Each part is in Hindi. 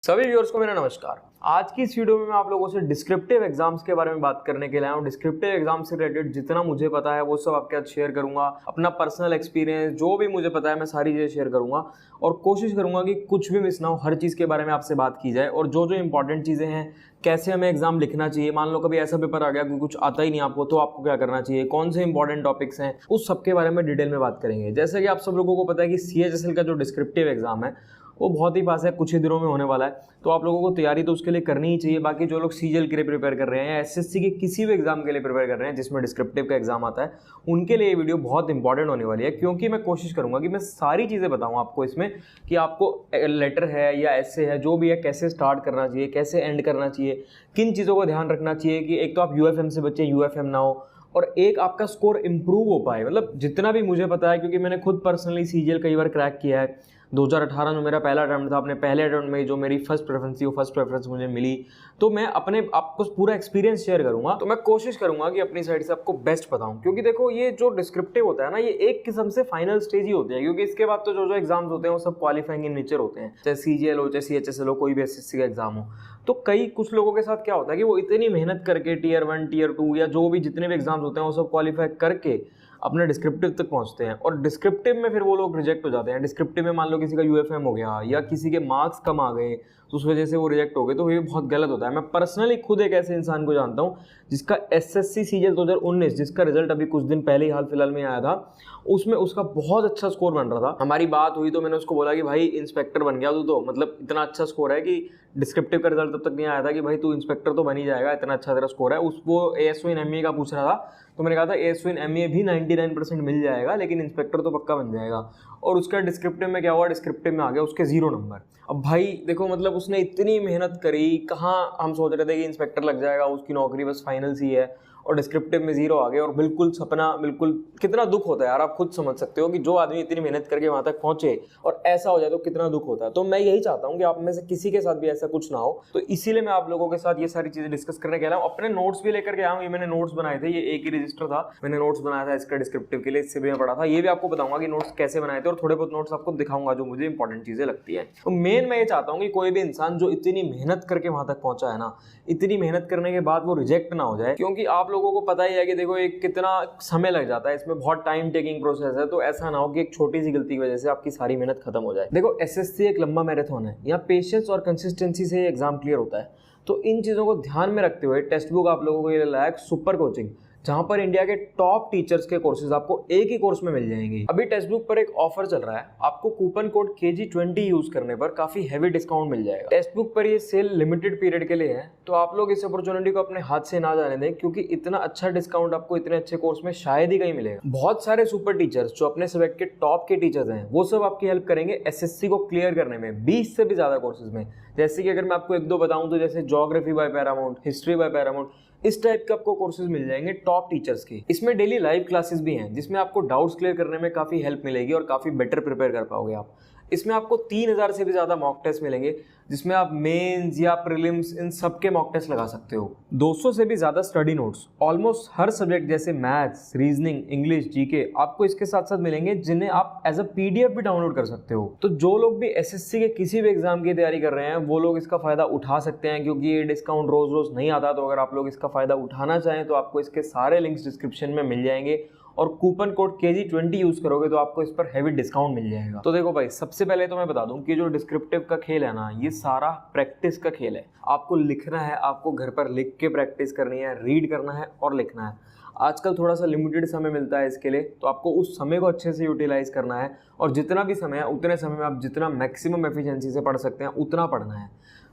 सभी व्यूअर्स को मेरा नमस्कार। आज की इस वीडियो में मैं आप लोगों से डिस्क्रिप्टिव एग्जाम्स के बारे में बात करने के लिए आया हूँ। डिस्क्रिप्टिव एग्जाम से रिलेटेड जितना मुझे पता है वो सब आपके साथ शेयर करूंगा। अपना पर्सनल एक्सपीरियंस जो भी मुझे पता है मैं सारी चीज़ें शेयर करूंगा और कोशिश करूंगा कि कुछ भी मिस ना हो, हर चीज़ के बारे में आपसे बात की जाए और जो जो इंपॉर्टेंट चीज़ें हैं, कैसे हमें एग्जाम लिखना चाहिए। मान लो कभी ऐसा पेपर आ गया कि कुछ आता ही नहीं आपको, तो आपको क्या करना चाहिए, कौन से इंपॉर्टेंट टॉपिक्स हैं, उस सब के बारे में डिटेल में बात करेंगे। जैसे कि आप सब लोगों को पता है कि CHSL का जो डिस्क्रिप्टिव एग्जाम है वो बहुत ही पास है, कुछ ही दिनों में होने वाला है। तो आप लोगों को तैयारी तो उसके लिए करनी ही चाहिए। बाकी जो लोग CGL के लिए प्रिपेयर कर रहे हैं या SSC के किसी भी एग्जाम के लिए प्रिपेयर कर रहे हैं जिसमें डिस्क्रिप्टिव का एग्जाम आता है, उनके लिए ये वीडियो बहुत इंपॉर्टेंट होने वाली है, क्योंकि मैं कोशिश करूंगा कि मैं सारी चीज़ें बताऊँ आपको इसमें कि आपको लेटर है या ऐसे है जो भी है, कैसे स्टार्ट करना चाहिए, कैसे एंड करना चाहिए, किन चीज़ों को ध्यान रखना चाहिए कि एक तो आप UFM से बचे, UFM ना हो, और एक आपका स्कोर इंप्रूव हो पाए। मतलब जितना भी मुझे पता है, क्योंकि मैंने खुद पर्सनली CGL कई बार क्रैक किया है। 2018 में मेरा पहला अटेम्प्ट था। अपने पहले अटेम्प्ट में जो मेरी फर्स्ट प्रेफरेंस थी वो फर्स्ट प्रेफरेंस मुझे मिली। तो मैं अपने आपको पूरा एक्सपीरियंस शेयर करूंगा। तो मैं कोशिश करूंगा कि अपनी साइड से आपको बेस्ट बताऊं, क्योंकि देखो ये जो डिस्क्रिप्टिव होता है ना, ये एक किस्म से फाइनल स्टेज ही होती है, क्योंकि इसके बाद तो जो जो एग्जाम्स होते हैं वो सब क्वालिफाइंग इन नेचर होते हैं, चाहे CGL हो, चाहे CHSL हो, कोई भी SSC का एग्जाम हो। तो कुछ लोगों के साथ क्या होता है कि वो इतनी मेहनत करके Tier 1 Tier 2 या जो भी जितने भी एग्जाम्स होते हैं वो सब क्वालिफाई करके अपने डिस्क्रिप्टिव तक पहुंचते हैं, और डिस्क्रिप्टिव में फिर वो लोग रिजेक्ट हो जाते हैं। डिस्क्रिप्टिव में मान लो किसी का UFM हो गया या किसी के मार्क्स कम आ गए तो उस वजह से वो रिजेक्ट हो गए, तो ये बहुत गलत होता है। मैं पर्सनली खुद एक ऐसे इंसान को जानता हूँ जिसका SSC CGL 2019 जिसका रिजल्ट अभी कुछ दिन पहले ही हाल फिलहाल में आया था, उसमें उसका बहुत अच्छा स्कोर बन रहा था। हमारी बात हुई तो मैंने उसको बोला कि भाई इंस्पेक्टर बन गया तू, तो मतलब इतना अच्छा स्कोर है कि डिस्क्रिप्टिव का रिजल्ट तब तक नहीं आया था कि भाई तू इंस्पेक्टर तो बन ही जाएगा, इतना अच्छा तेरा स्कोर है। वो ASO इन MA का पूछ रहा था, तो मैंने कहा था ASO इन MA भी 99% मिल जाएगा, लेकिन इंस्पेक्टर तो पक्का बन जाएगा। और उसका डिस्क्रिप्टिव में क्या हुआ, डिस्क्रिप्टिव में आ गया उसके 0 नंबर। अब भाई देखो, मतलब उसने इतनी मेहनत करी, कहाँ हम सोच रहे थे कि इंस्पेक्टर लग जाएगा, उसकी नौकरी बस फाइनल सी है, और डिस्क्रिप्टिव में 0 आ गए, और बिल्कुल सपना, बिल्कुल कितना दुख होता है यार। आप खुद समझ सकते हो कि जो आदमी इतनी मेहनत करके वहां तक पहुंचे और ऐसा हो जाए तो कितना दुख होता है। तो मैं यही चाहता हूँ कि आप में से किसी के साथ भी ऐसा कुछ ना हो, तो इसीलिए मैं आप लोगों के साथ ये सारी चीजें डिस्कस करने के अलावा अपने नोट्स भी लेकर के आया हूँ। ये मैंने नोट्स बनाए थे, ये एक ही रजिस्टर था, मैंने नोट्स बनाया था इसका डिस्क्रिप्टिव के लिए, इससे भी मैं पढ़ा था। ये भी आपको बताऊंगा कि नोट्स कैसे बनाए थे, और थोड़े बहुत नोट्स आपको दिखाऊंगा जो मुझे इंपॉर्टेंट चीजें लगती है। तो मेन मैं ये चाहता हूँ कि कोई भी इंसान जो इतनी मेहनत करके वहां तक पहुंचा है ना, इतनी मेहनत करने के बाद वो रिजेक्ट ना हो जाए, क्योंकि आप लोगों को पता ही है कि देखो एक कितना समय लग जाता है, इसमें बहुत टाइम टेकिंग प्रोसेस है। तो ऐसा ना हो कि एक छोटी सी गलती की वजह से आपकी सारी मेहनत खत्म हो जाए। देखो SSC एक लंबा मैराथन है, यहाँ पेशेंस और कंसिस्टेंसी से एग्जाम क्लियर होता है। तो इन चीजों को ध्यान में रखते हुए टेक्स्ट बुक आप लोगों को ये लायक सुपर कोचिंग, जहां पर इंडिया के टॉप टीचर्स के कोर्सेज आपको एक ही कोर्स में मिल जाएंगे। अभी टेक्स्ट बुक पर एक ऑफर चल रहा है, आपको कूपन कोड KG20 यूज करने पर काफी हैवी डिस्काउंट मिल जाएगा। टेक्स्ट बुक पर ये सेल लिमिटेड पीरियड के लिए है, तो आप लोग इस अपॉर्चुनिटी को अपने हाथ से ना जाने दें, क्योंकि इतना अच्छा डिस्काउंट आपको इतने अच्छे कोर्स में शायद ही कहीं मिलेगा। बहुत सारे सुपर टीचर्स जो अपने सब्जेक्ट के टॉप के टीचर्स हैं, वो सब आपकी हेल्प करेंगे SSC को क्लियर करने में 20 से भी ज्यादा कोर्सेज में। जैसे कि अगर मैं आपको एक दो बताऊं तो जैसे geography bye Paramount, history by Paramount, इस टाइप के आपको कोर्सेज मिल जाएंगे टॉप टीचर्स के। इसमें डेली लाइव क्लासेस भी हैं, जिसमें आपको डाउट्स क्लियर करने में काफी हेल्प मिलेगी और काफी बेटर प्रिपेयर कर पाओगे आप। इसमें आपको 3000 से भी ज्यादा मॉक टेस्ट मिलेंगे, जिसमें आप मेंस या प्रीलिम्स इन सब के मॉक टेस्ट लगा सकते हो। 200 से भी ज्यादा स्टडी नोट्स ऑलमोस्ट हर सब्जेक्ट जैसे मैथ्स, रीजनिंग, इंग्लिश, GK आपको इसके साथ साथ मिलेंगे, जिन्हें आप एज अ PDF भी डाउनलोड कर सकते हो। तो जो लोग भी SSC के किसी भी एग्जाम की तैयारी कर रहे हैं वो लोग इसका फायदा उठा सकते हैं, क्योंकि ये डिस्काउंट रोज रोज नहीं आता। तो अगर आप लोग इसका फायदा उठाना चाहें तो आपको इसके सारे लिंक्स डिस्क्रिप्शन में मिल जाएंगे, और कूपन कोड KG20 यूज करोगे तो आपको इस पर हैवी डिस्काउंट मिल जाएगा। तो देखो भाई, सबसे पहले तो मैं बता दूं कि जो डिस्क्रिप्टिव का खेल है ना, ये सारा प्रैक्टिस का खेल है। आपको लिखना है, आपको घर पर लिख के प्रैक्टिस करनी है, रीड करना है और लिखना है। आजकल थोड़ा सा लिमिटेड समय मिलता है इसके लिए, तो आपको उस समय को अच्छे से यूटिलाइज करना है, और जितना भी समय है उतने समय में आप जितना मैक्सिमम एफिशिएंसी से पढ़ सकते हैं उतना पढ़ना है।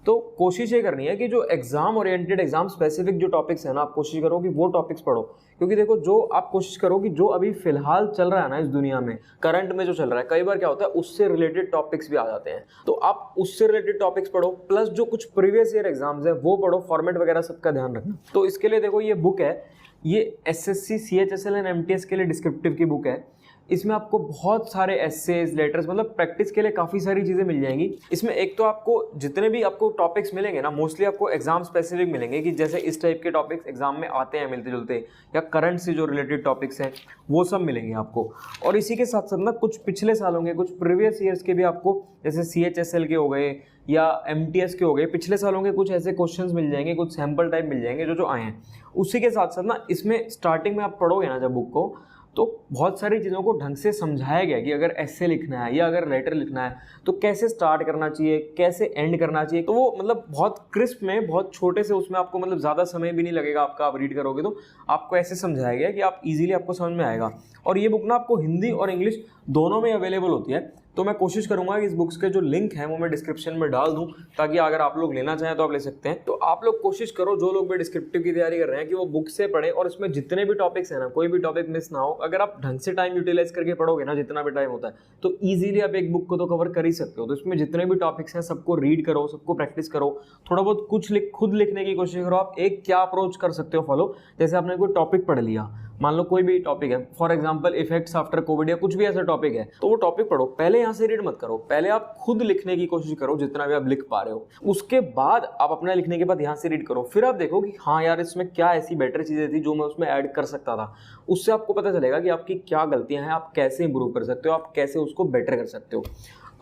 तो कोशिश ये करनी है कि जो एग्जाम ओरिएंटेड, एग्जाम स्पेसिफिक जो टॉपिक्स है ना, आप कोशिश करो कि वो टॉपिक्स पढ़ो। क्योंकि देखो, जो आप कोशिश करो कि जो अभी फिलहाल चल रहा है ना इस दुनिया में, करंट में जो चल रहा है, कई बार क्या होता है उससे रिलेटेड टॉपिक्स भी आ जाते हैं, तो आप उससे रिलेटेड टॉपिक्स पढ़ो, प्लस जो कुछ प्रीवियस ईयर एग्जाम्स है वो पढ़ो, फॉर्मेट वगैरह सबका ध्यान रखना। तो इसके लिए देखो, ये बुक है, ये SSC, CHSL एंड MTS के लिए डिस्क्रिप्टिव की बुक है। इसमें आपको बहुत सारे एसेज, लेटर्स, मतलब प्रैक्टिस के लिए काफ़ी सारी चीज़ें मिल जाएंगी। इसमें एक तो आपको जितने भी आपको टॉपिक्स मिलेंगे ना, मोस्टली आपको एग्जाम स्पेसिफिक मिलेंगे कि जैसे इस टाइप के टॉपिक्स एग्जाम में आते हैं मिलते जुलते, या करंट से जो रिलेटेड टॉपिक्स हैं वो सब मिलेंगे आपको। और इसी के साथ साथ ना कुछ पिछले सालों के, कुछ प्रीवियस ईयर्स के भी आपको, जैसे CHSL के हो गए या MTS के हो गए, पिछले सालों के कुछ ऐसे क्वेश्चंस मिल जाएंगे, कुछ सैम्पल टाइप मिल जाएंगे जो आए हैं। उसी के साथ साथ ना इसमें स्टार्टिंग में आप पढ़ोगे ना जब बुक को, तो बहुत सारी चीज़ों को ढंग से समझाया गया कि अगर ऐसे लिखना है या अगर लेटर लिखना है तो कैसे स्टार्ट करना चाहिए, कैसे एंड करना चाहिए। तो वो मतलब बहुत क्रिस्प में, बहुत छोटे से उसमें आपको मतलब ज़्यादा समय भी नहीं लगेगा आपका, आप रीड करोगे तो आपको ऐसे समझाया गया कि आप इजीली आपको समझ में आएगा। और ये बुक ना आपको हिंदी और इंग्लिश दोनों में अवेलेबल होती है। तो मैं कोशिश करूंगा कि इस बुक्स के जो लिंक हैं वो मैं डिस्क्रिप्शन में डाल दूं, ताकि अगर आप लोग लेना चाहें तो आप ले सकते हैं। तो आप लोग कोशिश करो, जो लोग भी डिस्क्रिप्टिव की तैयारी कर रहे हैं, कि वो बुक से पढ़ें और इसमें जितने भी टॉपिक्स हैं ना, कोई भी टॉपिक मिस ना हो। अगर आप ढंग से टाइम यूटिलाइज करके पढ़ोगे ना, जितना भी टाइम होता है, तो ईजिली आप एक बुक को तो कवर कर ही सकते हो। तो इसमें जितने भी टॉपिक्स हैं सबको रीड करो, सबको प्रैक्टिस करो, थोड़ा बहुत कुछ खुद लिखने की कोशिश करो। आप एक क्या अप्रोच कर सकते हो फॉलो, जैसे आपने कोई टॉपिक पढ़ लिया, मान लो कोई भी टॉपिक है, for example effects after Covid या कुछ भी ऐसा टॉपिक है, तो वो टॉपिक पढ़ो। पहले यहाँ से रीड मत करो, पहले आप खुद लिखने की कोशिश करो जितना भी आप लिख पा रहे हो। उसके बाद आप अपना लिखने के बाद यहाँ से रीड करो, फिर आप देखो कि हाँ यार इसमें क्या ऐसी बेटर चीज़ें थी जो मैं उसमें ऐड कर सकता था। उससे आपको पता चलेगा कि आपकी क्या गलतियाँ हैं, आप कैसे इंप्रूव कर सकते हो, आप कैसे उसको बेटर कर सकते हो।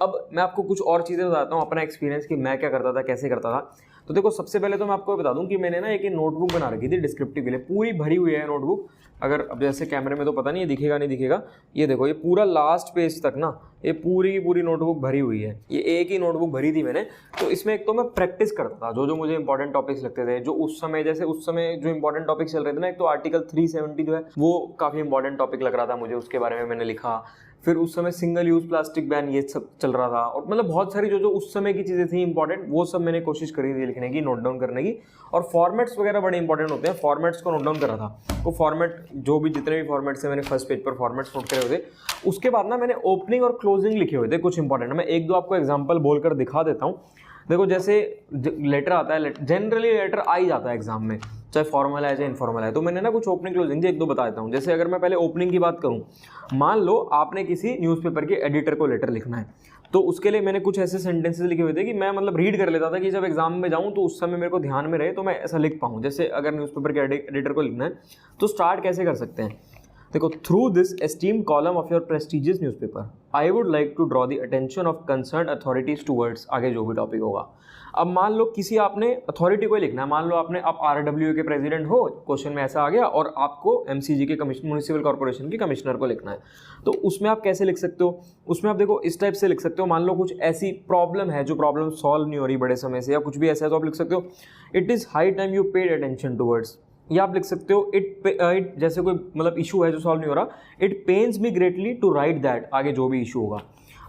अब मैं आपको कुछ और चीज़ें बताता हूँ अपना एक्सपीरियंस कि मैं क्या करता था, कैसे करता था। तो देखो, सबसे पहले तो मैं आपको बता दूं कि मैंने ना एक नोटबुक बना रखी थी डिस्क्रिप्टिव के लिए, पूरी भरी हुई है नोटबुक। अगर अब जैसे कैमरे में तो पता नहीं है दिखेगा नहीं दिखेगा, ये देखो, ये पूरा लास्ट पेज तक ना ये पूरी की पूरी नोटबुक भरी हुई है। ये एक ही नोटबुक भरी थी मैंने। तो इसमें एक तो मैं प्रैक्टिस करता था, जो जो मुझे इंपॉर्टेंट टॉपिक्स लगते थे, जो उस समय, जैसे उस समय जो इंपॉर्टेंट टॉपिक्स चल रहे थे ना, एक तो आर्टिकल 370 जो है वो काफ़ी इंपॉर्टेंट टॉपिक लग रहा था मुझे, उसके बारे में मैंने लिखा। फिर उस समय सिंगल यूज प्लास्टिक बैन ये सब चल रहा था, और मतलब बहुत सारी जो जो उस समय की चीज़ें थी इंपॉर्टेंट, वो सब मैंने कोशिश करी थी लिखने की, नोट डाउन करने की। और फॉर्मेट्स वगैरह बड़े इंपॉर्टेंट होते हैं, फॉर्मेट्स को नोट डाउन करा था। वो फॉर्मेट जो भी जितने भी फॉर्मेट्स हैं मैंने फर्स्ट पेज पर फॉर्मेट्स नोट करे हुए थे। उसके बाद ना मैंने ओपनिंग और क्लोजिंग लिखे हुए थे कुछ इंपॉर्टेंट। मैं एक दो आपको एग्जाम्पल बोलकर दिखा देता हूँ। देखो, जैसे लेटर आता है, जनरली लेटर आ ही जाता है एग्जाम में, चाहे फॉर्मल है चाहे इनफॉर्मल है। तो मैंने ना कुछ ओपनिंग क्लोजिंग एक दो बता देता हूँ। जैसे अगर मैं पहले ओपनिंग की बात करूँ, मान लो आपने किसी न्यूज़पेपर के एडिटर को लेटर लिखना है, तो उसके लिए मैंने कुछ ऐसे सेंटेंसेस लिखे हुए थे कि मैं मतलब रीड कर लेता था कि जब एग्जाम में जाऊँ तो उस समय मेरे को ध्यान में रहे, तो मैं ऐसा लिख पाऊँ। जैसे अगर न्यूज़पेपर के एडिटर को लिखना है तो स्टार्ट कैसे कर सकते हैं, देखो, through this esteemed column of your prestigious newspaper I would like to draw the attention of concern authorities towards, आगे जो भी टॉपिक होगा। अब मान लो किसी आपने अथॉरिटी को लिखना है, मान लो आप RWA के प्रेसिडेंट हो, क्वेश्चन में ऐसा आ गया, और आपको MCG के म्युनिसिपल कॉर्पोरेशन के कमिश्नर को लिखना है, तो उसमें आप कैसे लिख सकते हो? उसमें आप देखो इस टाइप से लिख सकते हो। मान लो कुछ ऐसी प्रॉब्लम है जो प्रॉब्लम सॉल्व नहीं हो रही बड़े समय से, या कुछ भी ऐसा है, तो आप लिख सकते हो it is high time you paid attention towards, या आप लिख सकते हो इट जैसे कोई मतलब इशू है जो सॉल्व नहीं हो रहा, it pains me greatly to write that, आगे जो भी इशू होगा।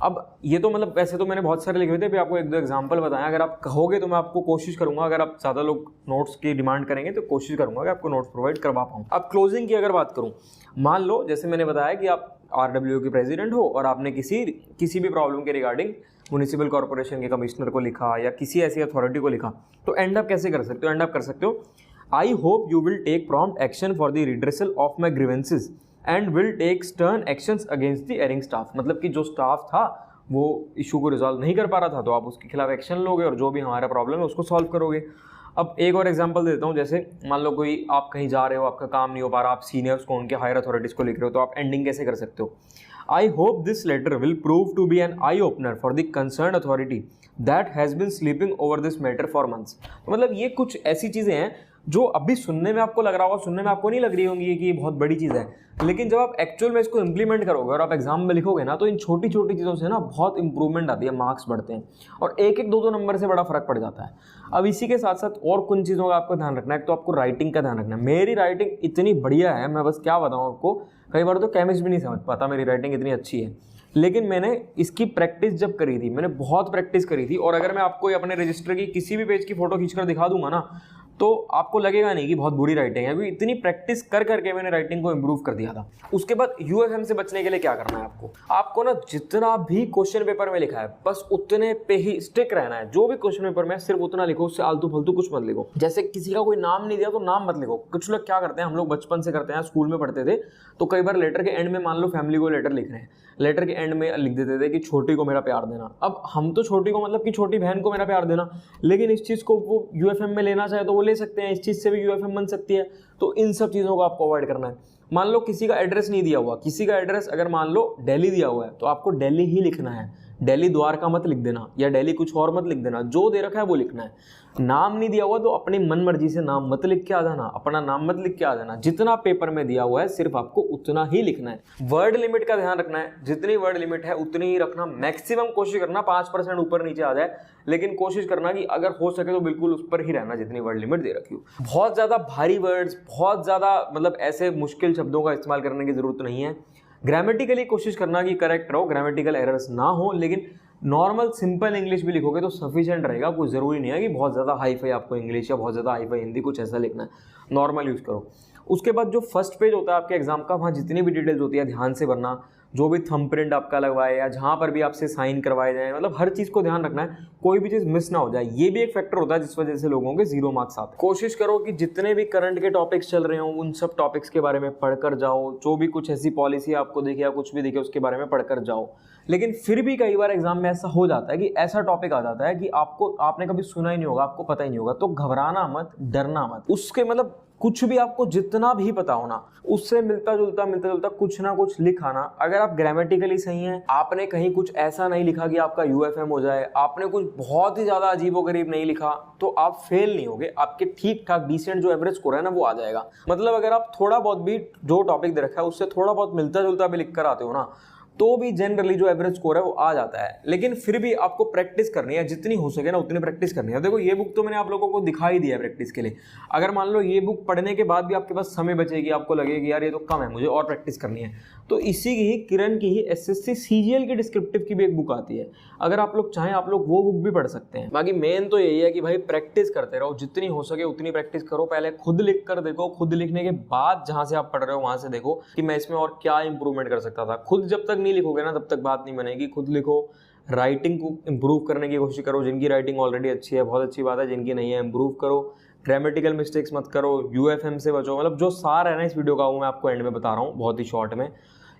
अब ये तो मतलब वैसे तो मैंने बहुत सारे लिखे हुए थे, अभी आपको एक दो एग्जांपल बताया। अगर आप कहोगे तो मैं आपको कोशिश करूंगा, अगर आप ज़्यादा लोग नोट्स की डिमांड करेंगे तो कोशिश करूंगा कि आपको नोट्स प्रोवाइड करवा पाऊँ। अब क्लोजिंग की अगर बात करूँ, मान लो जैसे मैंने बताया कि आप RWA के प्रेसिडेंट हो और आपने किसी भी प्रॉब्लम के रिगार्डिंग म्युनिसिपल कॉर्पोरेशन के कमिश्नर को लिखा या किसी ऐसी अथॉरिटी को लिखा, तो एंड अप कैसे कर सकते हो? एंड अप कर सकते हो, I hope you will take prompt action for the redressal of my grievances and will take stern actions against the erring staff। मतलब कि जो स्टाफ था वो इशू को रिजॉल्व नहीं कर पा रहा था, तो आप उसके खिलाफ एक्शन लोगे और जो भी हमारा प्रॉब्लम है उसको सॉल्व करोगे। अब एक और एग्जांपल देता हूँ, जैसे मान लो कोई आप कहीं जा रहे हो, आपका काम नहीं हो पा रहा, आप सीनियर्स को, उनके हायर अथॉरिटीज़ को लिख रहे हो, तो आप एंडिंग कैसे कर सकते हो? I hope this letter will prove to be an eye opener for the concerned authority that has been sleeping over this matter for months। तो मतलब ये कुछ ऐसी चीज़ें हैं जो अभी सुनने में आपको लग रहा होगा, सुनने में आपको नहीं लग रही होंगी कि ये बहुत बड़ी चीज़ है, लेकिन जब आप एक्चुअल में इसको इंप्लीमेंट करोगे और आप एग्जाम में लिखोगे ना, तो इन छोटी छोटी चीज़ों से ना बहुत इंप्रूवमेंट आती है, मार्क्स बढ़ते हैं और एक एक दो दो नंबर से बड़ा फर्क पड़ जाता है। अब इसी के साथ साथ और कुछ चीज़ों का आपको ध्यान रखना है। तो आपको राइटिंग का ध्यान रखना है। मेरी राइटिंग इतनी बढ़िया है, मैं बस क्या बताऊँ आपको, कई बार तो केमिस्ट भी नहीं समझ पाता मेरी राइटिंग इतनी अच्छी है, लेकिन मैंने इसकी प्रैक्टिस जब करी थी, मैंने बहुत प्रैक्टिस करी थी। और अगर मैं आपको अपने रजिस्टर की किसी भी पेज की फोटो खींचकर दिखा दूंगा ना, तो आपको लगेगा नहीं कि बहुत बुरी राइटिंग है, अभी इतनी प्रैक्टिस कर करके मैंने राइटिंग को इंप्रूव कर दिया था। उसके बाद यूएफएम से बचने के लिए क्या करना है आपको ना जितना भी क्वेश्चन पेपर में लिखा है बस उतने पे ही स्टिक रहना है। जो भी क्वेश्चन पेपर में सिर्फ उतना लिखो, उससे आलतू फालतू कुछ मत लिखो। जैसे किसी का कोई नाम नहीं दिया तो नाम मत लिखो। कुछ लोग क्या करते हैं, हम लोग बचपन से करते हैं, स्कूल में पढ़ते थे तो कई बार लेटर के एंड में मान लो फैमिली को लेटर लिख रहे हैं, लेटर के एंड में लिख देते थे कि छोटी को मेरा प्यार देना। अब हम तो छोटी को मतलब कि छोटी बहन को मेरा प्यार देना, लेकिन इस चीज़ को वो यूएफएम में लेना चाहे तो वो ले सकते हैं, इस चीज़ से भी यूएफएम बन सकती है। तो इन सब चीज़ों को आपको अवॉइड करना है। मान लो किसी का एड्रेस नहीं दिया हुआ, किसी का एड्रेस अगर मान लो दिल्ली दिया हुआ है तो आपको दिल्ली ही लिखना है, दिल्ली द्वारका मत लिख देना या दिल्ली कुछ और मत लिख देना, जो दे रखा है वो लिखना है। नाम नहीं दिया हुआ तो अपनी मन मर्जी से नाम मत लिख के आ जाना, अपना नाम मत लिख के आ जाना। जितना पेपर में दिया हुआ है सिर्फ आपको उतना ही लिखना है। वर्ड लिमिट का ध्यान रखना है, जितनी वर्ड लिमिट है उतनी ही रखना। मैक्सिमम कोशिश करना 5% ऊपर नीचे आ जाए, लेकिन कोशिश करना कि अगर हो सके तो बिल्कुल उस पर ही रहना जितनी वर्ड लिमिट दे रखी हो। बहुत ज़्यादा भारी वर्ड्स, बहुत ज़्यादा मतलब ऐसे मुश्किल शब्दों का इस्तेमाल करने की जरूरत नहीं है। ग्रामेटिकली कोशिश करना कि करेक्ट रहो, ग्रामेटिकल एरर्स ना हो, लेकिन नॉर्मल सिंपल इंग्लिश भी लिखोगे तो सफिशिएंट रहेगा। कुछ ज़रूरी नहीं है कि बहुत ज़्यादा हाई फाई आपको इंग्लिश या बहुत ज़्यादा हाई फाई हिंदी कुछ ऐसा लिखना है, नॉर्मल यूज़ करो। उसके बाद जो फर्स्ट पेज होता है आपके एग्जाम का, वहाँ जितनी भी डिटेल्स होती है ध्यान से भरना। जो भी थंबप्रिंट आपका लगवाए या जहाँ पर भी आपसे साइन करवाए जाए, मतलब हर चीज़ को ध्यान रखना है, कोई भी चीज़ मिस ना हो जाए। ये भी एक फैक्टर होता है जिस वजह से लोगों के 0 मार्क्स आते हैं। कोशिश करो कि जितने भी करंट के टॉपिक्स चल रहे हों उन सब टॉपिक्स के बारे में पढ़कर जाओ। जो भी कुछ ऐसी पॉलिसी आपको दिखे या कुछ भी दिखे उसके बारे में पढ़कर जाओ। लेकिन फिर भी कई बार एग्जाम में ऐसा हो जाता है कि ऐसा टॉपिक आ जाता है कि आपने कभी सुना ही नहीं होगा, आपको पता ही नहीं होगा, तो घबराना मत, डरना मत। उसके मतलब कुछ भी आपको जितना भी पता हो ना, उससे मिलता जुलता कुछ ना कुछ लिख आना। अगर आप ग्रामेटिकली सही हैं, आपने कहीं कुछ ऐसा नहीं लिखा कि आपका यूएफएम हो जाए, आपने कुछ बहुत ही ज्यादा अजीबोगरीब नहीं लिखा, तो आप फेल नहीं होगे। आपके ठीक ठाक डिसेंट जो एवरेज स्कोर है ना वो आ जाएगा। मतलब अगर आप थोड़ा बहुत भी जो टॉपिक दे रखा है उससे थोड़ा बहुत मिलता जुलता भी लिख कर आते हो ना, तो भी जनरली जो एवरेज स्कोर है वो आ जाता है। लेकिन फिर भी आपको प्रैक्टिस करनी है, जितनी हो सके ना उतनी प्रैक्टिस करनी है। देखो ये बुक तो मैंने आप लोगों को दिखाई दिया है प्रैक्टिस के लिए। अगर मान लो ये बुक पढ़ने के बाद भी आपके पास समय बचेगी, आपको लगेगी यार ये तो कम है, मुझे और प्रैक्टिस करनी है, तो इसी की ही किरण की ही एसएससी सीजीएल की डिस्क्रिप्टिव की भी एक बुक आती है। अगर आप लोग चाहें आप लोग वो बुक भी पढ़ सकते हैं। बाकी मेन तो यही है कि भाई प्रैक्टिस करते रहो, जितनी हो सके उतनी प्रैक्टिस करो। पहले खुद लिख कर देखो, खुद लिखने के बाद जहां से आप पढ़ रहे हो वहां से देखो कि मैं इसमें और क्या इंप्रूवमेंट कर सकता था। खुद जब तक नहीं लिखोगे ना तब तक बात नहीं बनेगी। खुद लिखो, राइटिंग को इम्प्रूव करने की कोशिश करो। जिनकी राइटिंग ऑलरेडी अच्छी है बहुत अच्छी बात है, जिनकी नहीं है इम्प्रूव करो। ग्रामेटिकल मिस्टेक्स मत करो, यूएफएम से बचो। मतलब जो सार है ना इस वीडियो का वो मैं आपको एंड में बता रहा हूँ बहुत ही शॉर्ट में।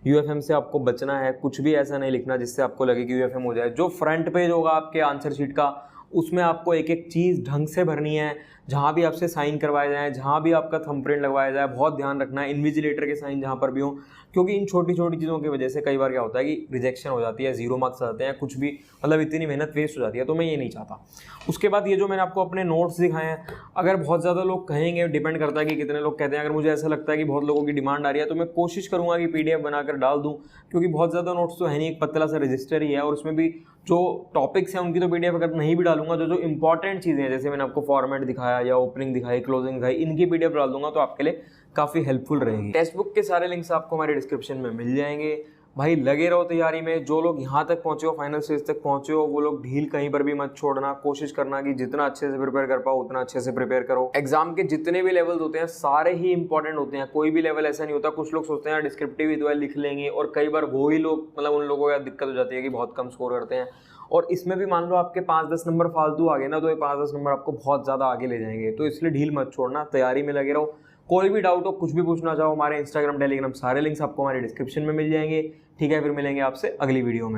यूएफएम से आपको बचना है, कुछ भी ऐसा नहीं लिखना जिससे आपको लगे कि यूएफएम हो जाए। जो फ्रंट पेज होगा आपके आंसर शीट का उसमें आपको एक एक चीज़ ढंग से भरनी है। जहाँ भी आपसे साइन करवाए जाए, जहाँ भी आपका थंबप्रिंट लगवाया जाए, बहुत ध्यान रखना है। इन्विजिलेटर के साइन जहाँ पर भी हो, क्योंकि इन छोटी छोटी चीज़ों की वजह से कई बार क्या होता है कि रिजेक्शन हो जाती है, 0 मार्क्स आते हैं, कुछ भी मतलब इतनी मेहनत वेस्ट हो जाती है। तो मैं ये नहीं चाहता। उसके बाद ये जो मैंने आपको अपने नोट्स दिखाए हैं, अगर बहुत ज़्यादा लोग कहेंगे, डिपेंड करता है कि कितने लोग कहते हैं। अगर मुझे ऐसा लगता है कि बहुत लोगों की डिमांड आ रही है तो मैं कोशिश करूँगा कि PDF बनाकर डाल दूँ, क्योंकि बहुत ज़्यादा नोट्स तो है नहीं, एक पतला सा रजिस्टर ही है। और उसमें भी जो टॉपिक्स हैं उनकी तो PDF अगर नहीं भी डालूंगा, जो इंपॉर्टेंट चीज़ें हैं जैसे मैंने आपको फॉर्मेट दिखाया या ओपनिंग दिखाई, क्लोजिंग दिखाई, इनकी PDF डाल दूंगा तो आपके लिए काफ़ी हेल्पफुल रहेगी। टेक्स्ट बुक के सारे लिंक्स आपको हमारे डिस्क्रिप्शन में मिल जाएंगे। भाई लगे रहो तैयारी में। जो लोग यहाँ तक पहुँचे हो, फाइनल स्टेज तक पहुँचे हो, वो लोग ढील कहीं पर भी मत छोड़ना। कोशिश करना कि जितना अच्छे से प्रिपेयर कर पाओ उतना अच्छे से प्रिपेयर करो। एग्जाम के जितने भी लेवल्स होते हैं सारे ही इंपॉर्टेंट होते हैं, कोई भी लेवल ऐसा नहीं होता। कुछ लोग सोचते हैं डिस्क्रिप्टिव ही तो है लिख लेंगे, और कई बार वो ही लोग मतलब उन लोगों को दिक्कत हो जाती है कि बहुत कम स्कोर करते हैं। और इसमें भी मान लो आपके 5-10 नंबर फालतू आ गए ना, तो ये 5-10 नंबर आपको बहुत ज़्यादा आगे ले जाएंगे। तो इसलिए ढील मत छोड़ना, तैयारी में लगे रहो। कोई भी डाउट हो, कुछ भी पूछना चाहो, हमारे इंस्टाग्राम, टेलीग्राम सारे लिंक्स आपको हमारे डिस्क्रिप्शन में मिल जाएंगे। ठीक है, फिर मिलेंगे आपसे अगली वीडियो में।